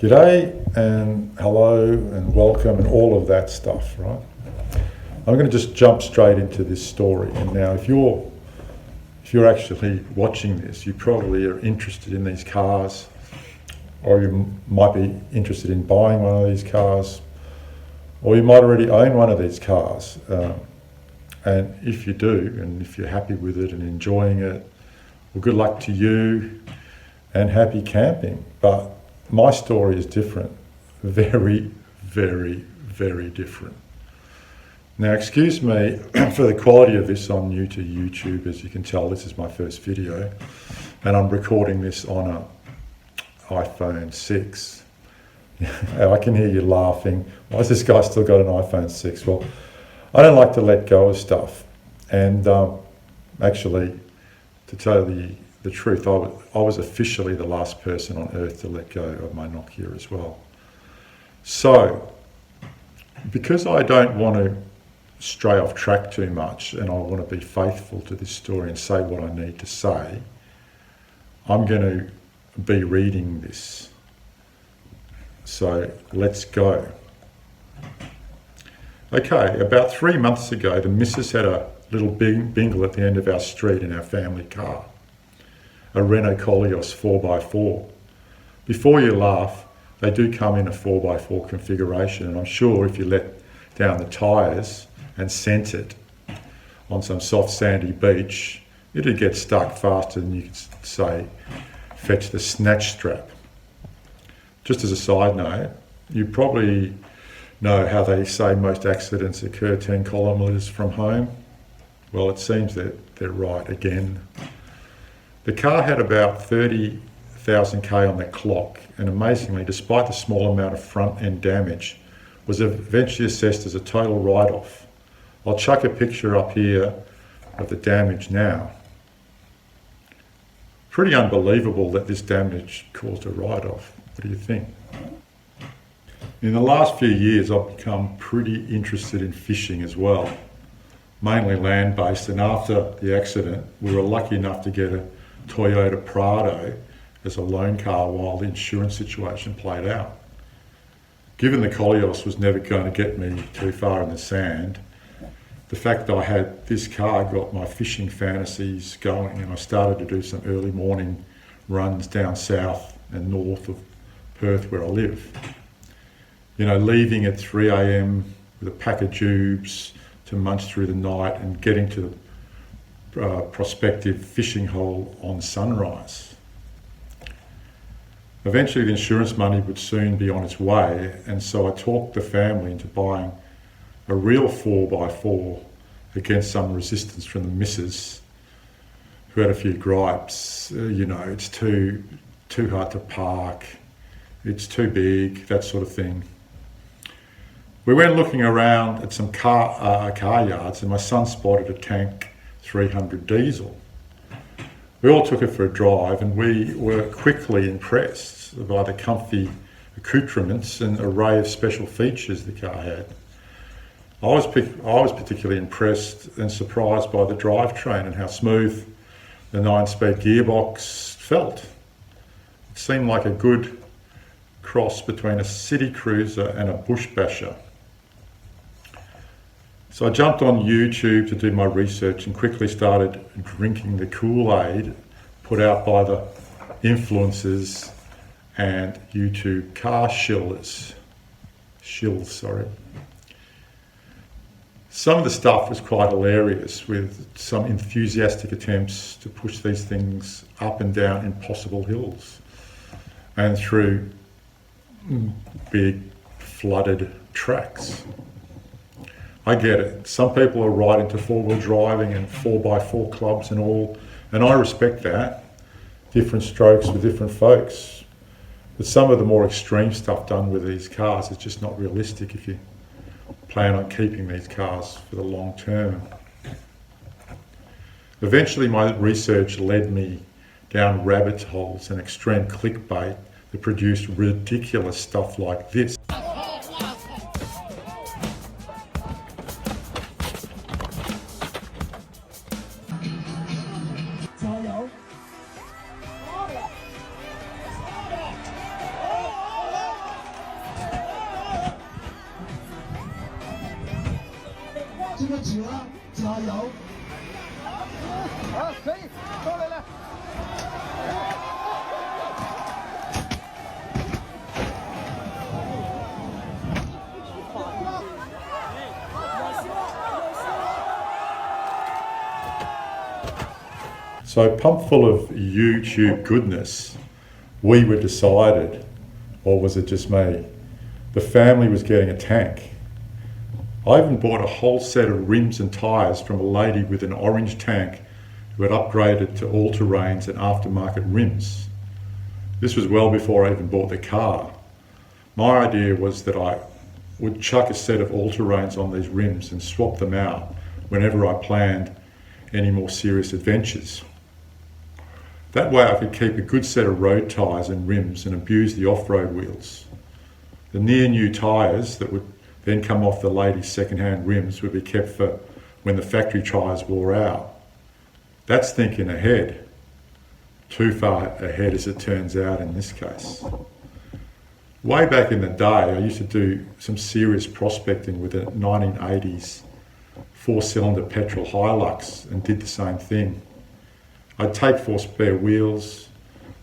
G'day and hello and welcome and all of that stuff, right? I'm going to just jump straight into this story. And now if you're actually watching this, you probably are interested in these cars, or you might be interested in buying one of these cars, or you might already own one of these cars. And if you do, and if you're happy with it and enjoying it, well, good luck to you and happy camping. But my story is different, very, very, very different. Now, excuse me for the quality of this. I'm new to YouTube, as you can tell. This is my first video, and I'm recording this on an iPhone 6. I can hear you laughing. Why has this guy still got an iPhone 6? Well, I don't like to let go of stuff. And actually, to tell you the truth, I was officially the last person on earth to let go of my Nokia as well. So, because I don't want to stray off track too much and I want to be faithful to this story and say what I need to say, I'm going to be reading this. So let's go. Okay, about 3 months ago, the missus had a little bingle at the end of our street in our family car, a Renault Koleos 4x4. Before you laugh, they do come in a 4x4 configuration, and I'm sure if you let down the tyres and sent it on some soft sandy beach, it'd get stuck faster than you could say fetch the snatch strap. Just as a side note, you probably know how they say most accidents occur 10 kilometres from home. Well, it seems that they're right again. The car had about 30,000 k on the clock, and amazingly, despite the small amount of front end damage, was eventually assessed as a total write-off. I'll chuck a picture up here of the damage now. Pretty unbelievable that this damage caused a write-off. What do you think? In the last few years, I've become pretty interested in fishing as well, mainly land-based, and after the accident, we were lucky enough to get a Toyota Prado as a loan car while the insurance situation played out. Given the Koleos was never going to get me too far in the sand, the fact that I had this car got my fishing fantasies going, and I started to do some early morning runs down south and north of Perth where I live. You know, leaving at 3 a.m. with a pack of jubes to munch through the night and getting to the prospective fishing hole on sunrise. Eventually the insurance money would soon be on its way, and so I talked the family into buying a real 4x4 against some resistance from the missus, who had a few gripes. You know, it's too hard to park, it's too big, that sort of thing. We went looking around at some car yards, and my son spotted a Tank 300 diesel. We all took it for a drive, and we were quickly impressed by the comfy accoutrements and array of special features the car had. I was particularly impressed and surprised by the drivetrain and how smooth the 9-speed gearbox felt. It seemed like a good cross between a city cruiser and a bush basher. So I jumped on YouTube to do my research and quickly started drinking the Kool-Aid put out by the influencers and YouTube car shills. Some of the stuff was quite hilarious, with some enthusiastic attempts to push these things up and down impossible hills and through big flooded tracks. I get it. Some people are right into four-wheel driving and 4x4 clubs and all, and I respect that. Different strokes for different folks. But some of the more extreme stuff done with these cars is just not realistic if you plan on keeping these cars for the long term. Eventually my research led me down rabbit holes and extreme clickbait that produced ridiculous stuff like this. So pumped full of YouTube goodness, we were decided, or was it just me, the family was getting a tank. I even bought a whole set of rims and tyres from a lady with an orange tank who had upgraded to all-terrains and aftermarket rims. This was well before I even bought the car. My idea was that I would chuck a set of all-terrains on these rims and swap them out whenever I planned any more serious adventures. That way I could keep a good set of road tyres and rims and abuse the off-road wheels. The near new tyres that would then come off the lady's second-hand rims would be kept for when the factory tyres wore out. That's thinking ahead. Too far ahead as it turns out in this case. Way back in the day I used to do some serious prospecting with a 1980s 4-cylinder petrol Hilux and did the same thing. I'd take 4 spare wheels.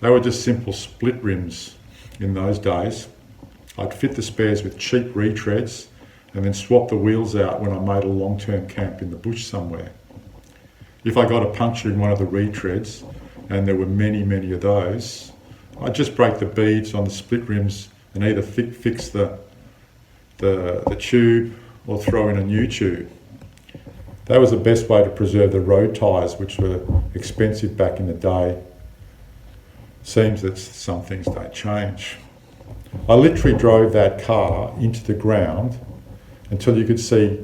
They were just simple split rims in those days. I'd fit the spares with cheap retreads and then swap the wheels out when I made a long-term camp in the bush somewhere. If I got a puncture in one of the retreads, and there were many, many of those, I'd just break the beads on the split rims and either fix the tube or throw in a new tube. That was the best way to preserve the road tyres, which were expensive back in the day. Seems that some things don't change. I literally drove that car into the ground until you could see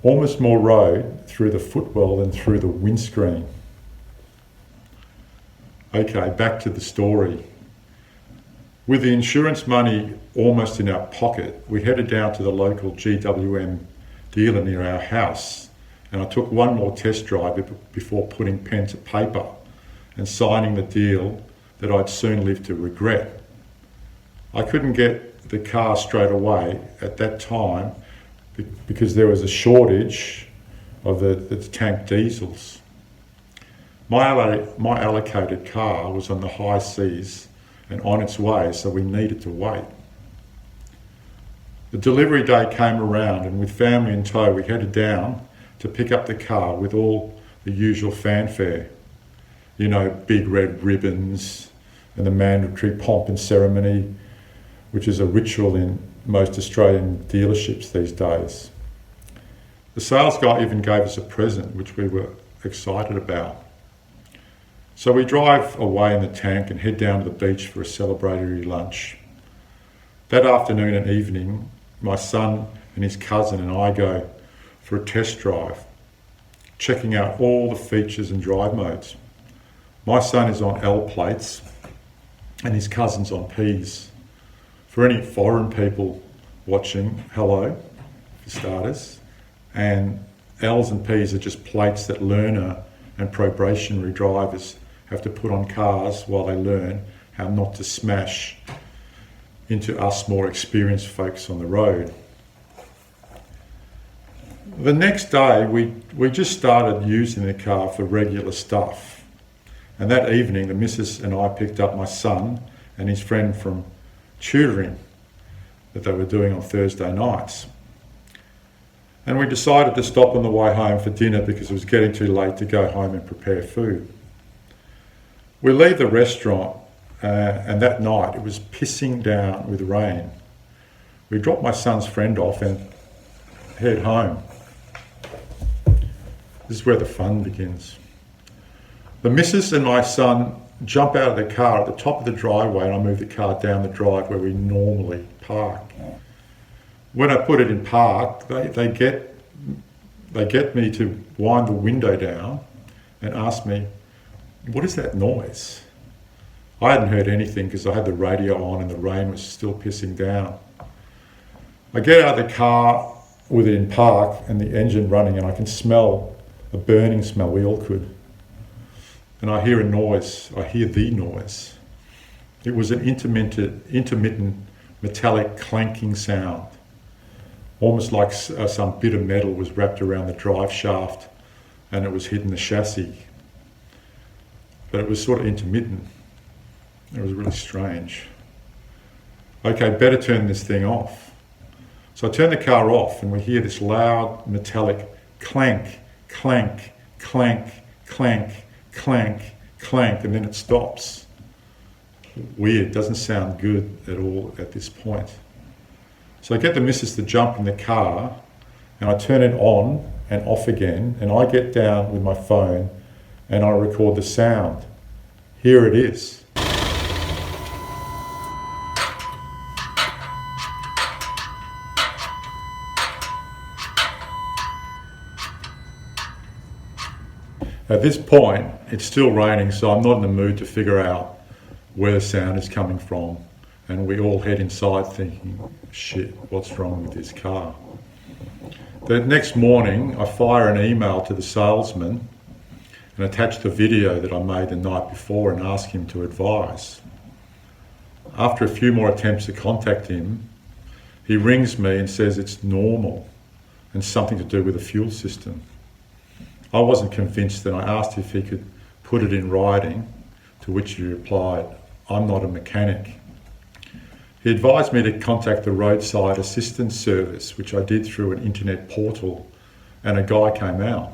almost more road through the footwell than through the windscreen. Okay, back to the story. With the insurance money almost in our pocket, we headed down to the local GWM dealer near our house, and I took one more test drive before putting pen to paper and signing the deal that I'd soon live to regret. I couldn't get the car straight away at that time because there was a shortage of the tank diesels. My allocated car was on the high seas and on its way, so we needed to wait. The delivery day came around, and with family in tow we headed down to pick up the car with all the usual fanfare. You know, big red ribbons and the mandatory pomp and ceremony, which is a ritual in most Australian dealerships these days. The sales guy even gave us a present, which we were excited about. So we drive away in the tank and head down to the beach for a celebratory lunch. That afternoon and evening, my son and his cousin and I go for a test drive, checking out all the features and drive modes. My son is on L plates and his cousin's on Ps. For any foreign people watching, hello, for starters. And Ls and Ps are just plates that learner and probationary drivers have to put on cars while they learn how not to smash into us more experienced folks on the road. The next day, we just started using the car for regular stuff. And that evening, the missus and I picked up my son and his friend from tutoring that they were doing on Thursday nights. And we decided to stop on the way home for dinner because it was getting too late to go home and prepare food. We leave the restaurant and that night it was pissing down with rain. We dropped my son's friend off and head home. This is where the fun begins. The missus and my son jump out of the car at the top of the driveway and I move the car down the drive where we normally park. When I put it in park, they get me to wind the window down and ask me, what is that noise? I hadn't heard anything because I had the radio on and the rain was still pissing down. I get out of the car with it in park and the engine running and I can smell a burning smell, we all could. And I hear a noise, I hear the noise. It was an intermittent metallic clanking sound, almost like some bit of metal was wrapped around the drive shaft and it was hitting the chassis. But it was sort of intermittent. It was really strange. Okay, better turn this thing off. So I turn the car off and we hear this loud metallic clank, clank, clank, clank, clank, clank, and then it stops. Weird, doesn't sound good at all at this point. So I get the missus to jump in the car and I turn it on and off again, and I get down with my phone and I record the sound. Here it is. At this point, it's still raining, so I'm not in the mood to figure out where the sound is coming from. And we all head inside thinking, shit, what's wrong with this car? The next morning, I fire an email to the salesman and attach the video that I made the night before and ask him to advise. After a few more attempts to contact him, he rings me and says it's normal and something to do with the fuel system. I wasn't convinced and I asked if he could put it in writing, to which he replied, I'm not a mechanic. He advised me to contact the roadside assistance service, which I did through an internet portal, and a guy came out.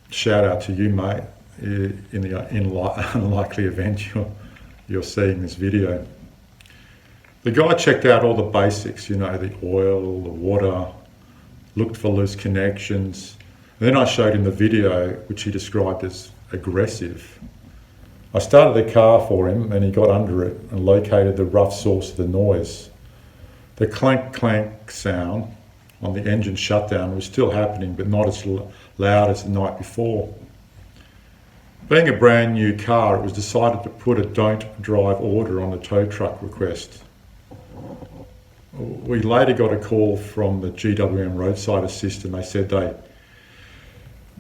Shout out to you, mate, in the unlikely event you're seeing this video. The guy checked out all the basics, you know, the oil, the water, looked for loose connections. And then I showed him the video, which he described as aggressive. I started the car for him and he got under it and located the rough source of the noise. The clank clank sound on the engine shutdown was still happening, but not as loud as the night before. Being a brand new car, it was decided to put a don't drive order on the tow truck request. We later got a call from the GWM roadside assist and they said they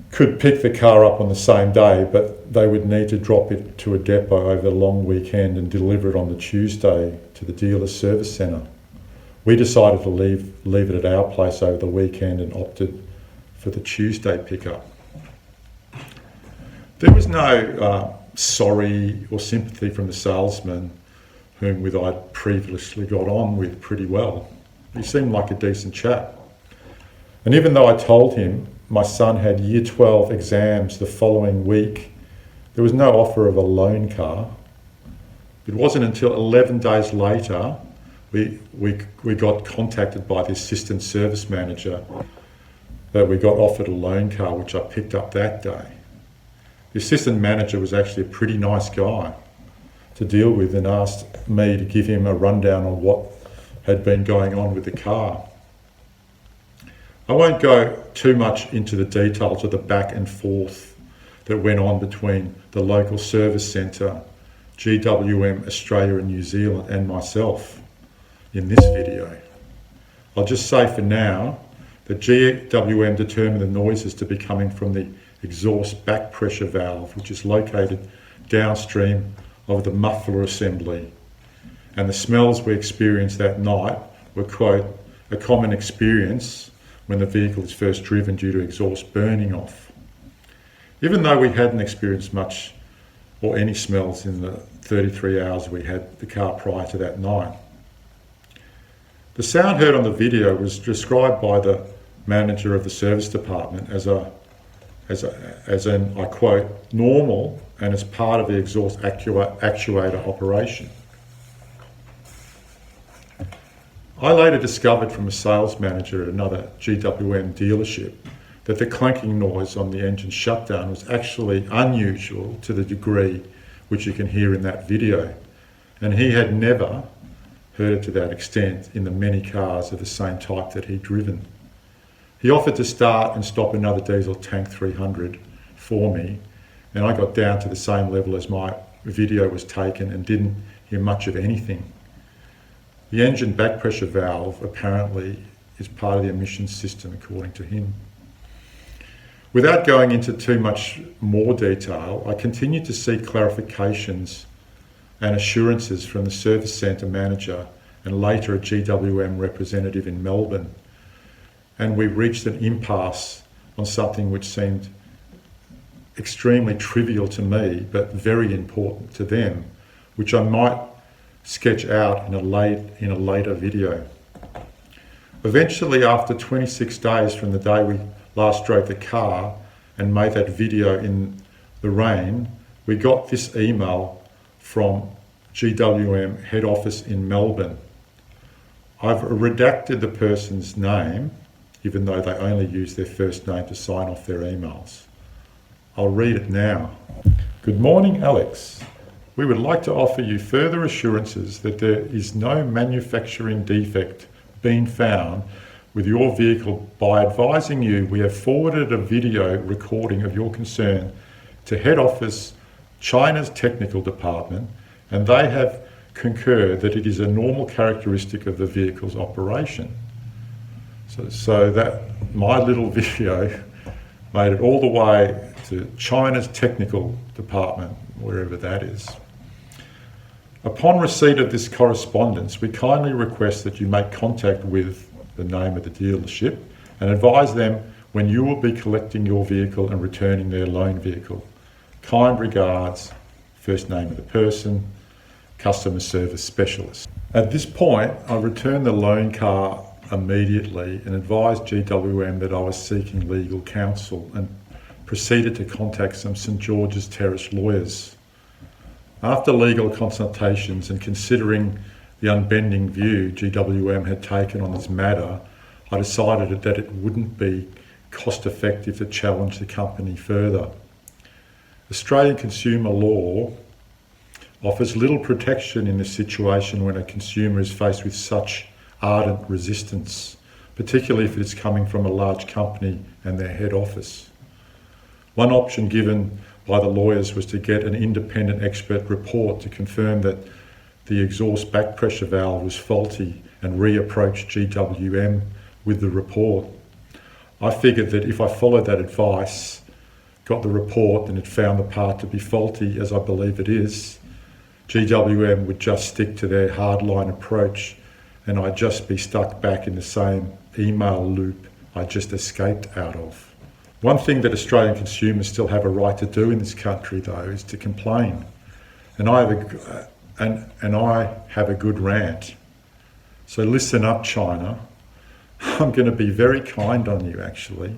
could pick the car up on the same day, but they would need to drop it to a depot over the long weekend and deliver it on the Tuesday to the dealer's service centre. We decided to leave it at our place over the weekend and opted for the Tuesday pickup. There was no sorry or sympathy from the salesman, whom I'd previously got on with pretty well. He seemed like a decent chap. And even though I told him my son had Year 12 exams the following week, there was no offer of a loan car. It wasn't until 11 days later we got contacted by the assistant service manager that we got offered a loan car, which I picked up that day. The assistant manager was actually a pretty nice guy to deal with and asked me to give him a rundown on what had been going on with the car. I won't go too much into the details of the back and forth that went on between the local service centre, GWM Australia and New Zealand, and myself in this video. I'll just say for now that GWM determined the noises to be coming from the exhaust back pressure valve, which is located downstream of the muffler assembly. And the smells we experienced that night were, quote, a common experience when the vehicle is first driven due to exhaust burning off. Even though we hadn't experienced much or any smells in the 33 hours we had the car prior to that night. The sound heard on the video was described by the manager of the service department as an, I quote, normal and as part of the exhaust actuator operation. I later discovered from a sales manager at another GWM dealership that the clanking noise on the engine shutdown was actually unusual to the degree which you can hear in that video, and he had never heard it to that extent in the many cars of the same type that he'd driven. He offered to start and stop another diesel Tank 300 for me, and I got down to the same level as my video was taken and didn't hear much of anything. The engine back pressure valve apparently is part of the emissions system, according to him. Without going into too much more detail, I continued to seek clarifications and assurances from the service centre manager and later a GWM representative in Melbourne. And we reached an impasse on something which seemed extremely trivial to me, but very important to them, which I might sketch out in a later video. Eventually, after 26 days from the day we last drove the car and made that video in the rain, we got this email from GWM head office in Melbourne. I've redacted the person's name, even though they only use their first name to sign off their emails. I'll read it now. Good morning, Alex. We would like to offer you further assurances that there is no manufacturing defect being found with your vehicle by advising you we have forwarded a video recording of your concern to head office, China's technical department, and they have concurred that it is a normal characteristic of the vehicle's operation. So that my little video made it all the way to China's technical department, wherever that is. Upon receipt of this correspondence, we kindly request that you make contact with the name of the dealership and advise them when you will be collecting your vehicle and returning their loan vehicle. Kind regards, first name of the person, customer service specialist. At this point, I returned the loan car immediately and advised GWM that I was seeking legal counsel and proceeded to contact some St George's Terrace lawyers. After legal consultations and considering the unbending view GWM had taken on this matter, I decided that it wouldn't be cost effective to challenge the company further. Australian consumer law offers little protection in this situation when a consumer is faced with such ardent resistance, particularly if it's coming from a large company and their head office. One option given by the lawyers was to get an independent expert report to confirm that the exhaust back pressure valve was faulty and reapproach GWM with the report. I figured that if I followed that advice, got the report and had found the part to be faulty, as I believe it is, GWM would just stick to their hardline approach and I'd just be stuck back in the same email loop I just escaped out of. One thing that Australian consumers still have a right to do in this country, though, is to complain. And I have a good rant. So listen up, China. I'm going to be very kind on you, actually,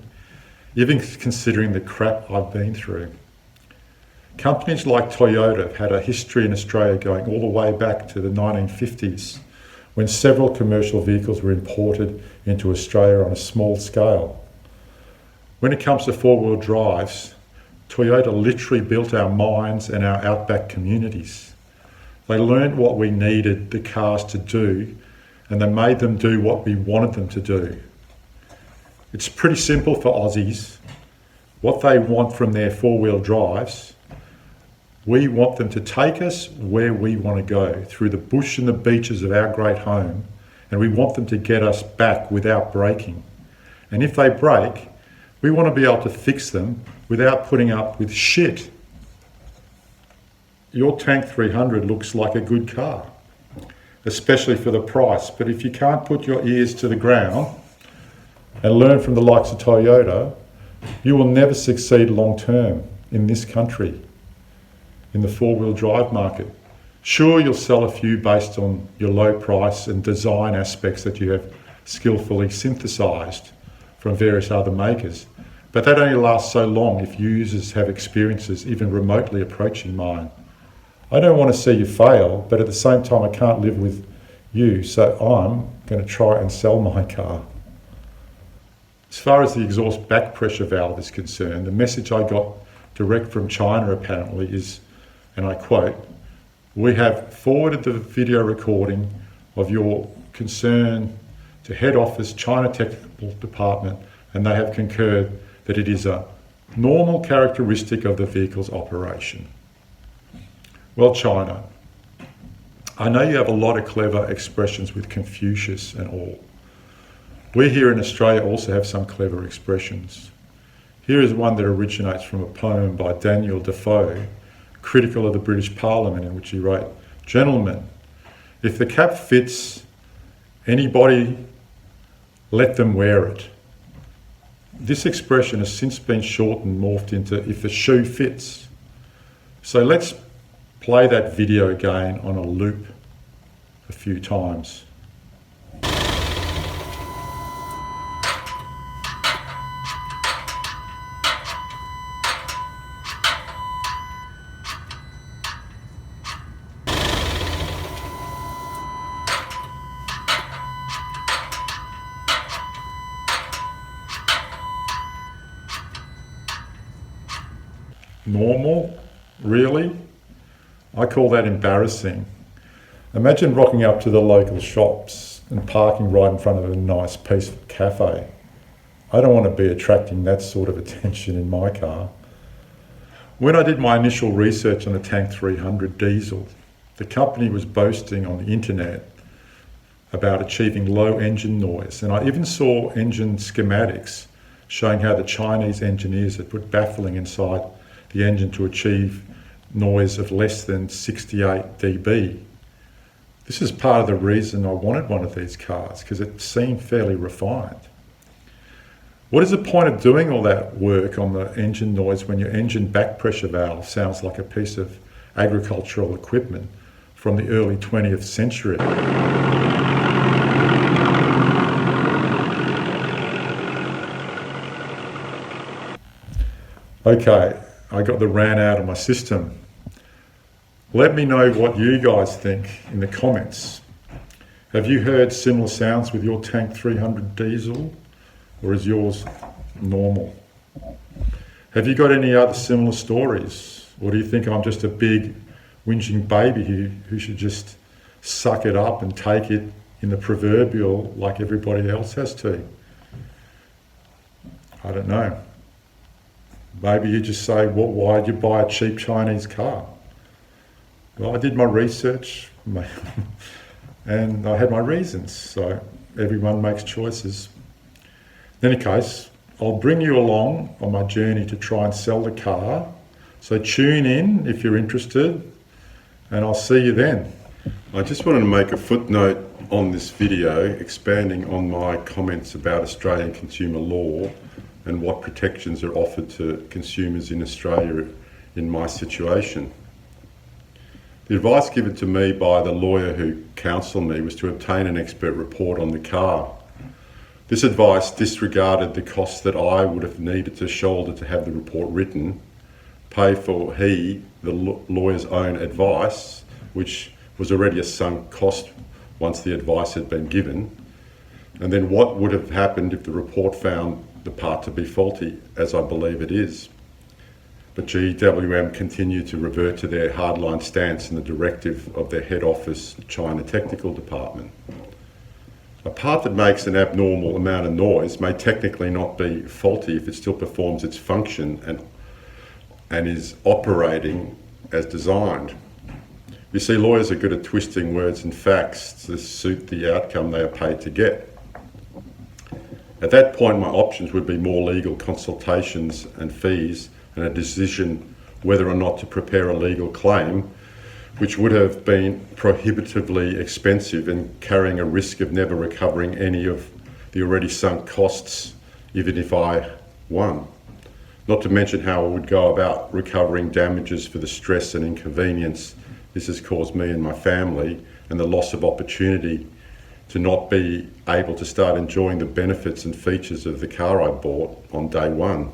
even considering the crap I've been through. Companies like Toyota have had a history in Australia going all the way back to the 1950s, when several commercial vehicles were imported into Australia on a small scale. When it comes to four-wheel drives, Toyota literally built our mines and our outback communities. They learned what we needed the cars to do, and they made them do what we wanted them to do. It's pretty simple for Aussies. What they want from their four-wheel drives, we want them to take us where we want to go, through the bush and the beaches of our great home, and we want them to get us back without braking. And if they break, we want to be able to fix them without putting up with shit. Your Tank 300 looks like a good car, especially for the price. But if you can't put your ears to the ground and learn from the likes of Toyota, you will never succeed long term in this country, in the four-wheel drive market. Sure, you'll sell a few based on your low price and design aspects that you have skillfully synthesized from various other makers. But that only lasts so long if users have experiences even remotely approaching mine. I don't want to see you fail, but at the same time I can't live with you, so I'm going to try and sell my car. As far as the exhaust back pressure valve is concerned, the message I got direct from China apparently is, and I quote, "We have forwarded the video recording of your concern to head office, China Technical Department, and they have concurred that it is a normal characteristic of the vehicle's operation." Well, China, I know you have a lot of clever expressions with Confucius and all. We here in Australia also have some clever expressions. Here is one that originates from a poem by Daniel Defoe, critical of the British Parliament, in which he wrote, "Gentlemen, if the cap fits anybody, let them wear it. this expression has since been shortened, morphed into if the shoe fits. So let's play that video again on a loop a few times. Normal? Really? I call that embarrassing. Imagine rocking up to the local shops and parking right in front of a nice, peaceful cafe. I don't want to be attracting that sort of attention in my car. When I did my initial research on the Tank 300 diesel, the company was boasting on the internet about achieving low engine noise, and I even saw engine schematics showing how the Chinese engineers had put baffling inside the engine to achieve noise of less than 68 dB. This is part of the reason I wanted one of these cars, because it seemed fairly refined. What is the point of doing all that work on the engine noise when your engine back pressure valve sounds like a piece of agricultural equipment from the early 20th century? Okay, I got the rant out of my system. Let me know what you guys think in the comments. Have you heard similar sounds with your Tank 300 diesel, or is yours normal? Have you got any other similar stories? Or do you think I'm just a big whinging baby who should just suck it up and take it in the proverbial like everybody else has to? I don't know. Maybe you just say, well, why'd you buy a cheap Chinese car? Well, I did my research and I had my reasons, so everyone makes choices. In any case, I'll bring you along on my journey to try and sell the car, so tune in if you're interested, and I'll see you then. I just wanted to make a footnote on this video, expanding on my comments about Australian consumer law and what protections are offered to consumers in Australia in my situation. The advice given to me by the lawyer who counselled me was to obtain an expert report on the car. This advice disregarded the costs that I would have needed to shoulder to have the report written, pay for the lawyer's own advice, which was already a sunk cost once the advice had been given, and then what would have happened if the report found the part to be faulty, as I believe it is. But GWM continued to revert to their hardline stance in the directive of their head office China technical department. A part that makes an abnormal amount of noise may technically not be faulty if it still performs its function and is operating as designed. You see, lawyers are good at twisting words and facts to suit the outcome they are paid to get. At that point, my options would be more legal consultations and fees and a decision whether or not to prepare a legal claim, which would have been prohibitively expensive and carrying a risk of never recovering any of the already sunk costs, even if I won. Not to mention how I would go about recovering damages for the stress and inconvenience this has caused me and my family, and the loss of opportunity to not be able to start enjoying the benefits and features of the car I bought on day one.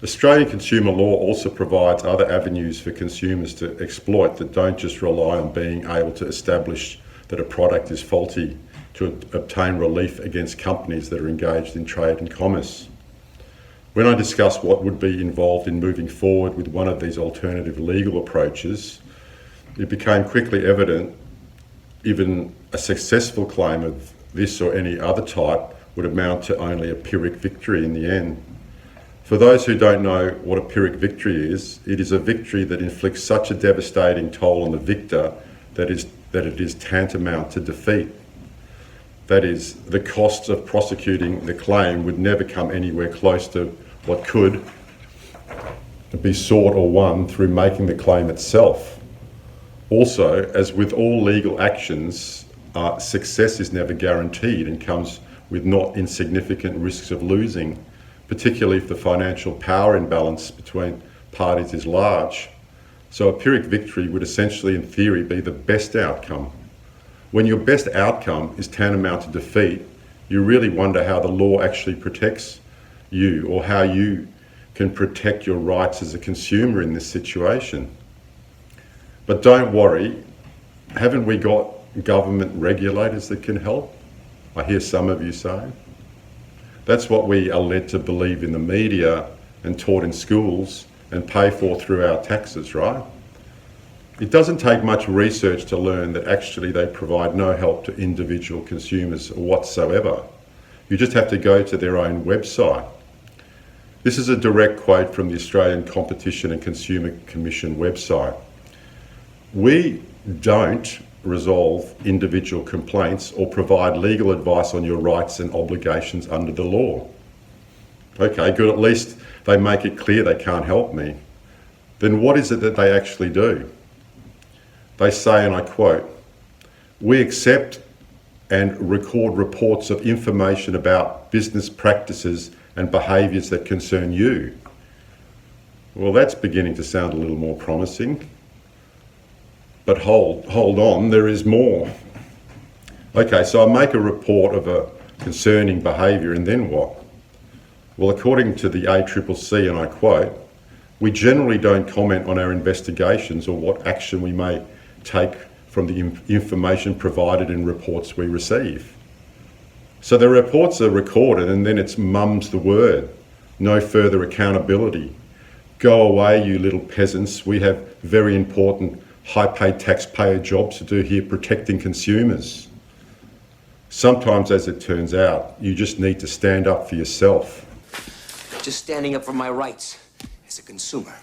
Australian consumer law also provides other avenues for consumers to exploit that don't just rely on being able to establish that a product is faulty to obtain relief against companies that are engaged in trade and commerce. When I discussed what would be involved in moving forward with one of these alternative legal approaches, it became quickly evident even a successful claim of this or any other type would amount to only a Pyrrhic victory in the end. For those who don't know what a Pyrrhic victory is, it is a victory that inflicts such a devastating toll on the victor that it is tantamount to defeat. That is, the costs of prosecuting the claim would never come anywhere close to what could be sought or won through making the claim itself. Also, as with all legal actions, success is never guaranteed and comes with not insignificant risks of losing, particularly if the financial power imbalance between parties is large. So a Pyrrhic victory would essentially, in theory, be the best outcome. When your best outcome is tantamount to defeat, you really wonder how the law actually protects you, or how you can protect your rights as a consumer in this situation. But don't worry, haven't we got government regulators that can help? I hear some of you say. That's what we are led to believe in the media and taught in schools and pay for through our taxes, right? It doesn't take much research to learn that actually they provide no help to individual consumers whatsoever. You just have to go to their own website. This is a direct quote from the Australian Competition and Consumer Commission website. We don't resolve individual complaints or provide legal advice on your rights and obligations under the law. Okay, good, at least they make it clear they can't help me. Then what is it that they actually do? They say, and I quote, "We accept and record reports of information about business practices and behaviours that concern you." Well, that's beginning to sound a little more promising. But hold on, there is more. Okay, so I make a report of a concerning behaviour, and then what? Well, according to the ACCC, and I quote, "We generally don't comment on our investigations or what action we may take from the information provided in reports we receive." So the reports are recorded and then it's mum's the word. No further accountability. Go away, you little peasants. We have very important high-paid taxpayer jobs to do here protecting consumers. Sometimes, as it turns out, you just need to stand up for yourself. Just standing up for my rights as a consumer.